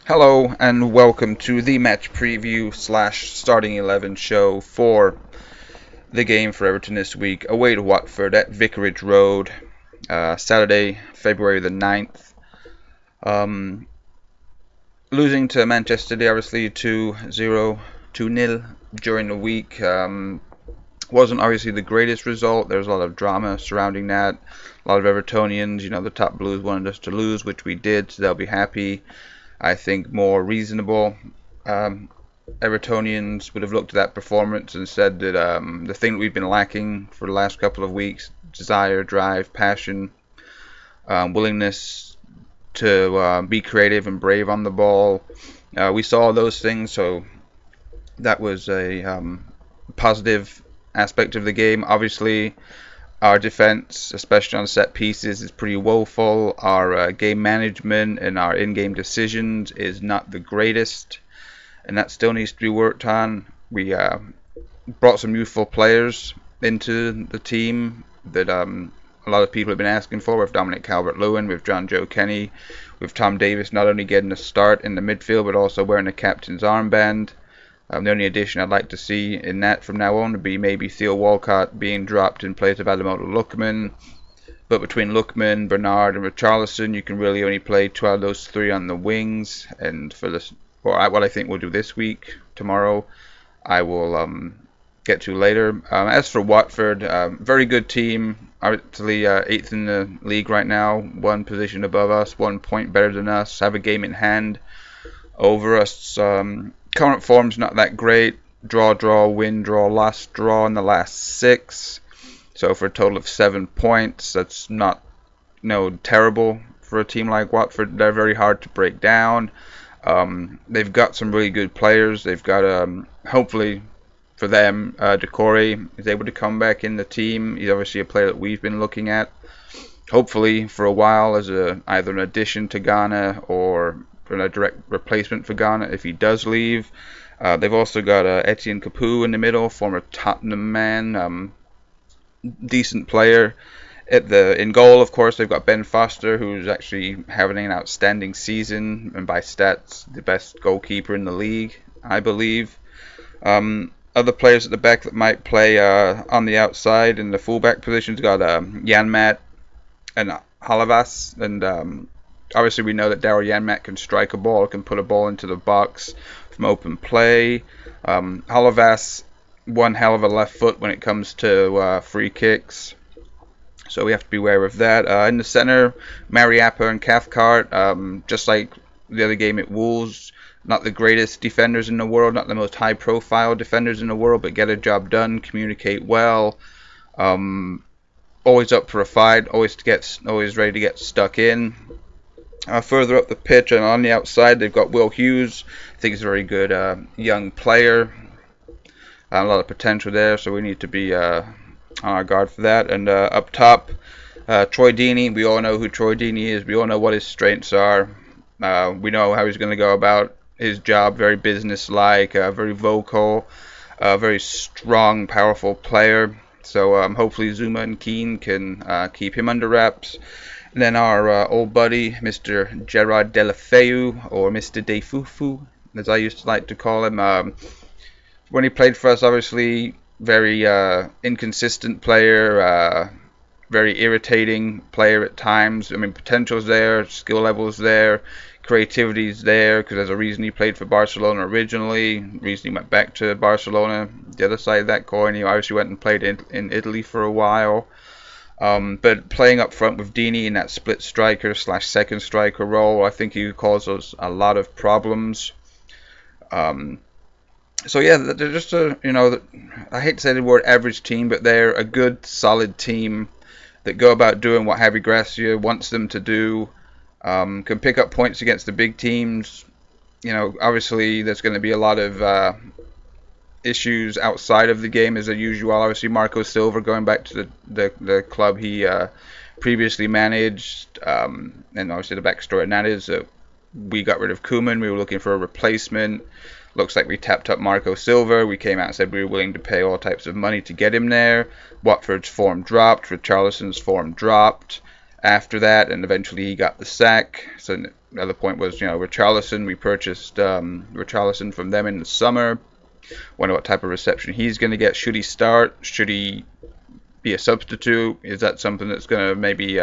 Hello and welcome to the match preview slash starting 11 show for the game for Everton this week away to Watford at Vicarage Road, Saturday, February the 9th. Losing to Manchester City, obviously 2-0, 2-0 during the week. Wasn't obviously the greatest result. There's a lot of drama surrounding that. A lot of Evertonians, the top blues wanted us to lose, which we did, so they'll be happy. I think more reasonable Evertonians would have looked at that performance and said that the thing that we've been lacking for the last couple of weeks, desire, drive, passion, willingness to be creative and brave on the ball, we saw those things, so that was a positive aspect of the game. Obviously, our defense, especially on set pieces, is pretty woeful. Our game management and our in-game decisions is not the greatest, and that still needs to be worked on. We brought some youthful players into the team that a lot of people have been asking for, with Dominic Calvert-Lewin, with John Joe Kenny, with Tom Davis not only getting a start in the midfield but also wearing the captain's armband. The only addition I'd like to see in that from now on would be maybe Theo Walcott being dropped in place of Ademola Lookman. But between Lookman, Bernard, and Richarlison, you can really only play two out of those three on the wings. And for this, or what I think we'll do this week, tomorrow, I will get to later. As for Watford, very good team. Actually, 8th in the league right now, one position above us, 1 point better than us, have a game in hand over us. Current form's not that great. Draw, win, draw, loss, draw in the last 6. So for a total of 7 points, that's not terrible for a team like Watford. They're very hard to break down. They've got some really good players. They've got, hopefully for them, Decore is able to come back in the team. He's obviously a player that we've been looking at, hopefully for a while, as either an addition to Ghana or a direct replacement for Ghana if he does leave. They've also got Etienne Capoue in the middle, former Tottenham man, decent player. In goal, of course, they've got Ben Foster, who's actually having an outstanding season, and by stats, the best goalkeeper in the league, I believe. Other players at the back that might play on the outside in the fullback positions got Janmat and Halavas, and obviously we know that Daryl Janmat can strike a ball, can put a ball into the box from open play. Halavas, one hell of a left foot when it comes to free kicks, so we have to be aware of that. In the center, Mariappa and Cathcart, just like the other game at Wolves, not the greatest defenders in the world, not the most high profile defenders in the world, but get a job done, communicate well, always up for a fight, always ready to get stuck in. Further up the pitch and on the outside, they've got Will Hughes. I think he's a very good young player. A lot of potential there, so we need to be on our guard for that. And up top, Troy Deeney. We all know who Troy Deeney is. We all know what his strengths are. We know how he's going to go about his job. Very businesslike, very vocal, very strong, powerful player. So hopefully Zuma and Keane can keep him under wraps. And then our old buddy, Mr. Gerard Deulofeu, or Mr. Defufu, as I used to like to call him. When he played for us, obviously, very inconsistent player, very irritating player at times. I mean, potential's there, skill level's there, creativity's there, because there's a reason he played for Barcelona originally, reason he went back to Barcelona. The other side of that coin, he obviously went and played in Italy for a while. But playing up front with Deeney in that split striker / second striker role, I think he could cause us a lot of problems. So yeah, they're just I hate to say the word average team, but they're a good, solid team that go about doing what Javi Gracia wants them to do. Can pick up points against the big teams. Obviously there's going to be a lot of issues outside of the game as usual. Obviously Marco Silva going back to the club he previously managed, and obviously the backstory on that is that we got rid of Koeman. We were looking for a replacement. Looks like we tapped up Marco Silva. We came out and said we were willing to pay all types of money to get him there. Watford's form dropped. Richarlison's form dropped. after that, and eventually he got the sack. So another point was, Richarlison. We purchased Richarlison from them in the summer. Wonder what type of reception he's going to get. Should he start? Should he be a substitute? Is that something that's going to maybe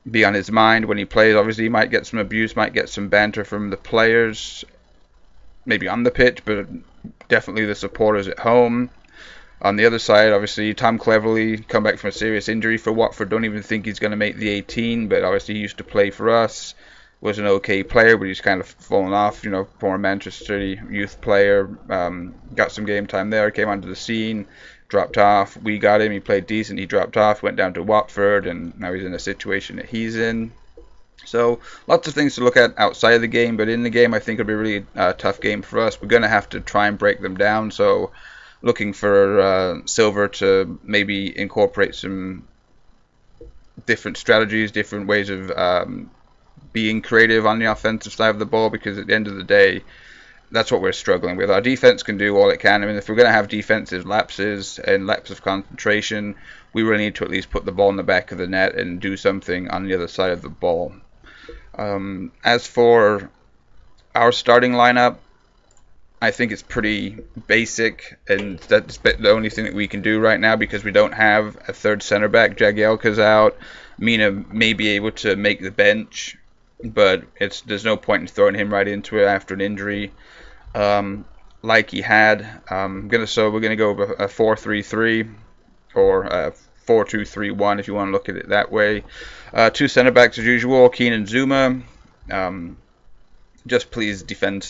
be on his mind when he plays? Obviously, he might get some abuse, might get some banter from the players, maybe on the pitch, but definitely the supporters at home. On the other side, obviously, Tom Cleverley, come back from a serious injury for Watford. Don't even think he's going to make the 18, but obviously he used to play for us. Was an okay player, but he's kind of fallen off. Former Manchester City youth player. Got some game time there, came onto the scene, dropped off. We got him, he played decent, he dropped off, went down to Watford, and now he's in a situation that he's in. So lots of things to look at outside of the game, but in the game I think it'll be a really tough game for us. We're going to have to try and break them down, so looking for Silver to maybe incorporate some different strategies, different ways of being creative on the offensive side of the ball, because at the end of the day, that's what we're struggling with. Our defense can do all it can. I mean, if we're going to have defensive lapses and lapse of concentration, we really need to at least put the ball in the back of the net and do something on the other side of the ball. As for our starting lineup, I think it's pretty basic, and that's the only thing that we can do right now because we don't have a third center back. Jagielka's out. Mina may be able to make the bench, but there's no point in throwing him right into it after an injury like he had. So we're gonna go with a 4-3-3 or a 4-2-3-1 if you want to look at it that way. Two center backs as usual, Keane and Zuma. Just please defend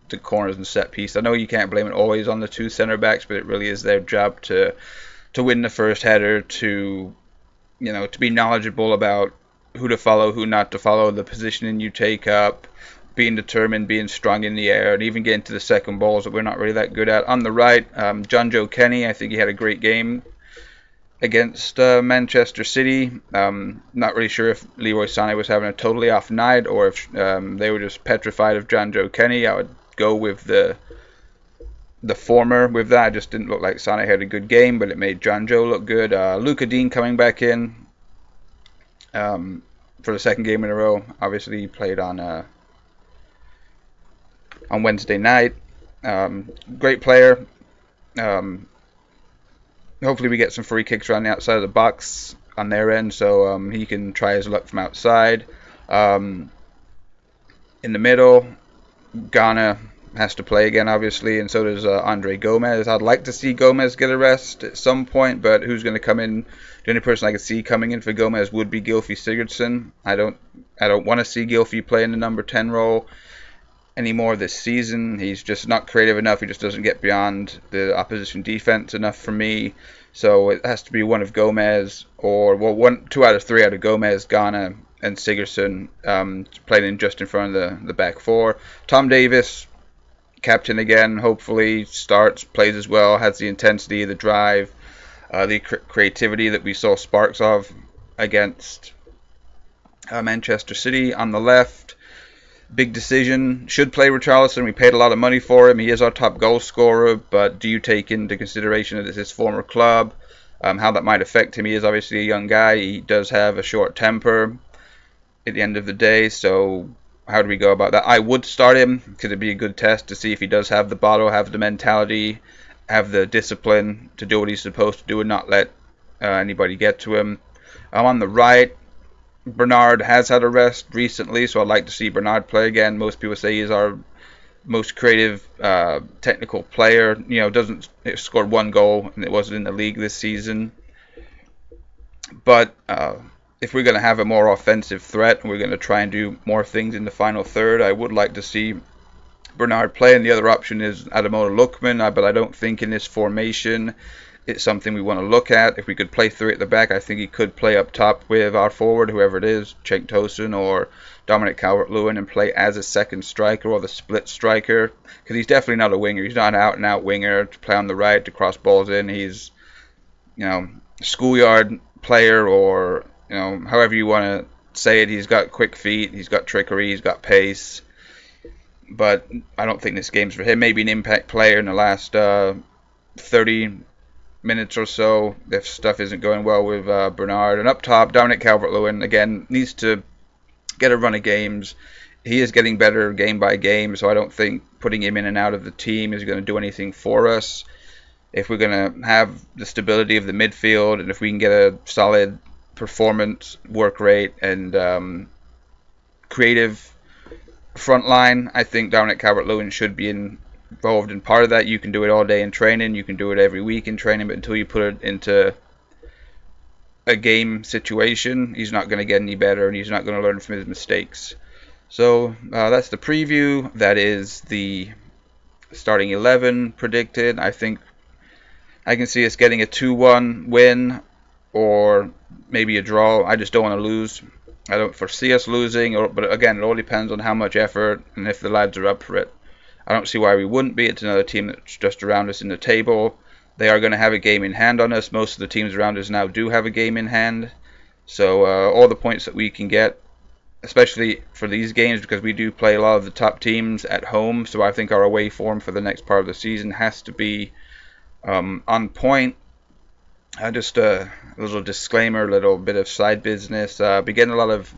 the corners and set piece. I know you can't blame it always on the two center backs, but it really is their job to win the first header, to be knowledgeable about who to follow, who not to follow, the positioning you take up, being determined, being strong in the air, and even getting to the second balls that we're not really that good at. On the right, John Joe Kenny, I think he had a great game against Manchester City. Not really sure if Leroy Sané was having a totally off night or if they were just petrified of John Joe Kenny. I would go with the former with that. It just didn't look like Sané had a good game, but it made John Joe look good. Luka Dean coming back in for the second game in a row. Obviously, he played on Wednesday night. Great player. Hopefully we get some free kicks around the outside of the box on their end, so he can try his luck from outside. In the middle, Ghana has to play again, obviously, and so does Andre Gomez. I'd like to see Gomez get a rest at some point, but who's going to come in? The only person I could see coming in for Gomez would be Gylfi Sigurdsson. I don't want to see Gylfi play in the number 10 role anymore this season. He's just not creative enough. He just doesn't get beyond the opposition defense enough for me. So it has to be one of Gomez, or two out of three out of Gomez, Ghana, and Sigurdsson playing in just in front of the back four. Tom Davis, captain again, hopefully starts, plays as well, has the intensity, the drive, the creativity that we saw sparks of against Manchester City. On the left, big decision, should play Richarlison. We paid a lot of money for him. He is our top goal scorer, but do you take into consideration that it's his former club, how that might affect him? He is obviously a young guy. He does have a short temper at the end of the day, so how do we go about that? I would start him because it'd be a good test to see if he does have the bottle, have the mentality, have the discipline to do what he's supposed to do and not let anybody get to him. On the right, Bernard has had a rest recently, so I'd like to see Bernard play again. Most people say he's our most creative, technical player. Doesn't scored one goal, and it wasn't in the league this season. But if we're going to have a more offensive threat and we're going to try and do more things in the final third, I would like to see Bernard play. And the other option is Ademola Lookman, but I don't think in this formation it's something we want to look at. If we could play three at the back, I think he could play up top with our forward, whoever it is, Cenk Tosun or Dominic Calvert-Lewin, and play as a second striker or the split striker, because he's definitely not a winger. He's not an out-and-out winger to play on the right, to cross balls in. He's, schoolyard player, or, however you want to say it. He's got quick feet, he's got trickery, he's got pace, but I don't think this game's for him. Maybe an impact player in the last 30 minutes or so if stuff isn't going well with Bernard. And up top, Dominic Calvert-Lewin, again, needs to get a run of games. He is getting better game by game, so I don't think putting him in and out of the team is going to do anything for us. If we're going to have the stability of the midfield, and if we can get a solid performance, work rate, and creative front line, I think Dominic Calvert-Lewin should be involved in part of that. You can do it all day in training, you can do it every week in training, but until you put it into a game situation, he's not going to get any better, and he's not going to learn from his mistakes. So that's the preview. That is the starting 11 predicted. I think I can see us getting a 2-1 win or maybe a draw. I just don't want to lose. I don't foresee us losing, but again, it all depends on how much effort and if the lads are up for it. I don't see why we wouldn't be. It's another team that's just around us in the table. They are going to have a game in hand on us. Most of the teams around us now do have a game in hand. So all the points that we can get, especially for these games, because we do play a lot of the top teams at home, so I think our away form for the next part of the season has to be on point. Just a little disclaimer, a little bit of side business. Be getting a lot of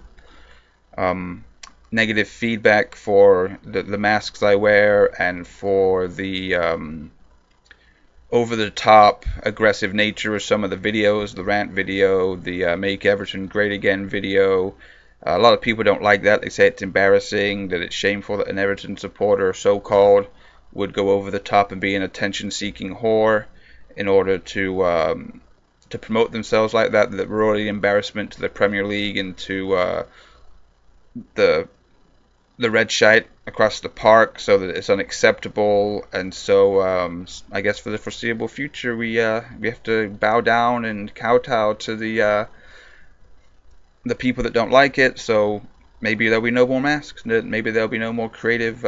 negative feedback for the masks I wear and for the over-the-top aggressive nature of some of the videos, the rant video, the Make Everton Great Again video. A lot of people don't like that. They say it's embarrassing, that it's shameful that an Everton supporter, so-called, would go over the top and be an attention-seeking whore in order to promote themselves like that. That we're already an embarrassment to the Premier League and to the red shite across the park, so that it's unacceptable. And so I guess for the foreseeable future, we have to bow down and kowtow to the people that don't like it. So maybe there'll be no more masks. Maybe there'll be no more creative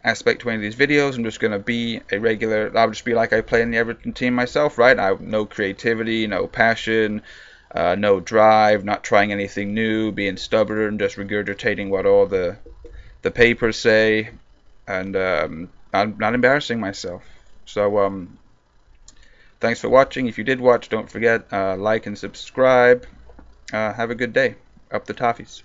aspect to any of these videos. I'm just going to be a regular. I'll just be like I play in the Everton team myself, right? I have no creativity, no passion, no drive, not trying anything new, being stubborn, just regurgitating what all the papers say, and not embarrassing myself. So thanks for watching. If you did watch, don't forget like and subscribe. Have a good day. Up the toffees.